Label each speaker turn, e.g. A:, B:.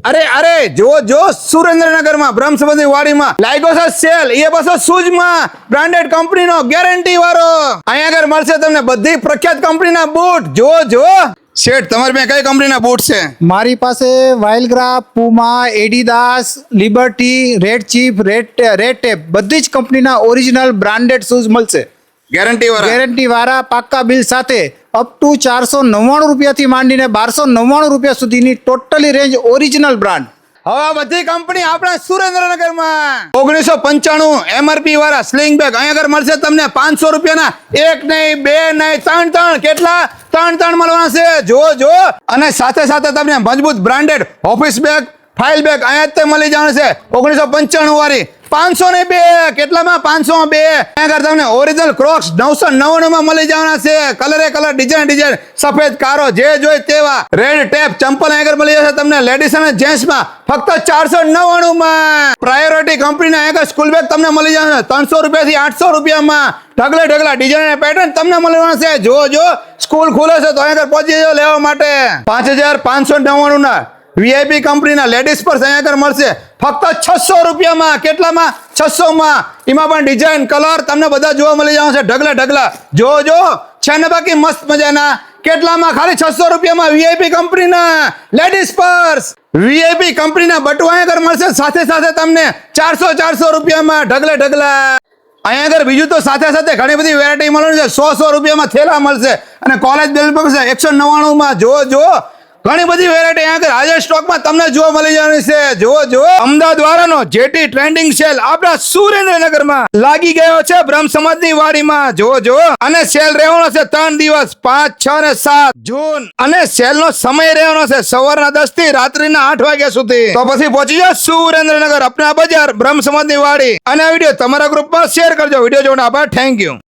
A: अरे अरे जो जो सुरेन्द्रनगर में ब्रह्म संबंधी वाड़ी में लाइगो से सेल ये बसो सूज में ब्रांडेड कंपनी नो गैरंटी वारो अहीं આગળ મળશે તમને બધી પ્રખ્યાત કંપની ના બૂટ જો જો શેઠ તમારી પાસે કઈ કંપની ના બૂટ છે
B: મારી પાસે Wildcraft, Puma, Adidas, Liberty, Red Chief, Red Tape બધી જ કંપનીના ઓરિજિનલ બ્રાન્ડેડ શૂઝ મળશે.
A: ગેરંટી વાળા
B: ગેરંટી વાળા પાક્કા બિલ સાથે અપ ટુ 499 રૂપિયાથી માંડીને 1299 રૂપિયા સુધીની ટોટલી રેન્જ ઓરિજિનલ બ્રાન્ડ.
A: હવે આ બધી કંપની આપણા સુરેન્દ્રનગર માં 1995 એમઆરપી વાળા સ્લિંગ બેગ અહીં આગળ મળશે તમને 500 રૂપિયાના એક નહીં બે નહીં ત્રણ કેટલા ત્રણ મળવાના છે જો જો અને સાથે સાથે તમને મજબૂત branded office bag file bag અહીંયા જ તે મળી જવાનું છે 1995 વાળી 502 કેટલામાં 502 આગળ તમને ઓરિજિનલ ક્રોક્સ 999 માં મળી જવાના છે કલરે કલર ડિઝાઇન સફેદ કારો જે જોઈ તેવા રેડ ટેપ ચંપલ આગળ મળી જશે તમને લેડીઝ અને જેન્ટ્સ માં ફક્ત 499 માં પ્રાયોરિટી કંપનીના આગળ સ્કૂલ બેગ તમને મળી જશે 300 રૂપિયાથી 800 રૂપિયામાં ઢગલા ડિઝાઇન અને પેટર્ન તમને મળવાના છે જો જો સ્કૂલ ખુલે છે તો આગળ પહોંચી જજો લેવા માટે 5599 ના વીઆઈપી કંપનીના લેડીઝ પર્સ અહીંયા આગળ મળશે ફક્ત 600 રૂપિયામાં કેટલામાં 600 માં એમાં પણ ડિઝાઇન કલર તમને બધા જોવા મળી જશે ઢગલા જો જો છે ને બાકી મસ્ત મજાના કેટલામાં ખાલી 600 રૂપિયામાં વીઆઈપી કંપનીના લેડીઝ પર્સ વીઆઈપી કંપનીના બટુ અહીંયા આગળ મળશે સાથે તમને 400 રૂપિયામાં ઢગલા અહીંયા આગળ બીજું તો સાથે ઘણી બધી વેરાયટી મળવાની છે 100 રૂપિયામાં થેલા મળશે અને કોલેજ બેલ મળશે 199 માં જો ઘણી બધી વેરાયટી અહીંયા આગળ હાજર સ્ટોકમાં તમને જોવા મળી જવાની છે જો અમદાવાદ વાળાનો જેટી ટ્રેન્ડિંગ સેલ આપણા સુરેન્દ્રનગરમાં લાગી ગયો છે બ્રહ્મ સમાજની વાડીમાં જો અને સેલ રહેવાનો છે 3 દિવસ 5, 6 અને 7 જૂન અને સેલ નો સમય રહેવાનો છે સવારના 10 થી રાત્રિના 8 વાગ્યા સુધી તો પછી પહોંચી જાઓ સુરેન્દ્રનગર અપના બજાર બ્રહ્મ સમાજની વાડી અને આ વિડીયો તમારા ગ્રુપમાં શેર કરજો વિડીયો જોવાનો આભાર થેન્ક યુ.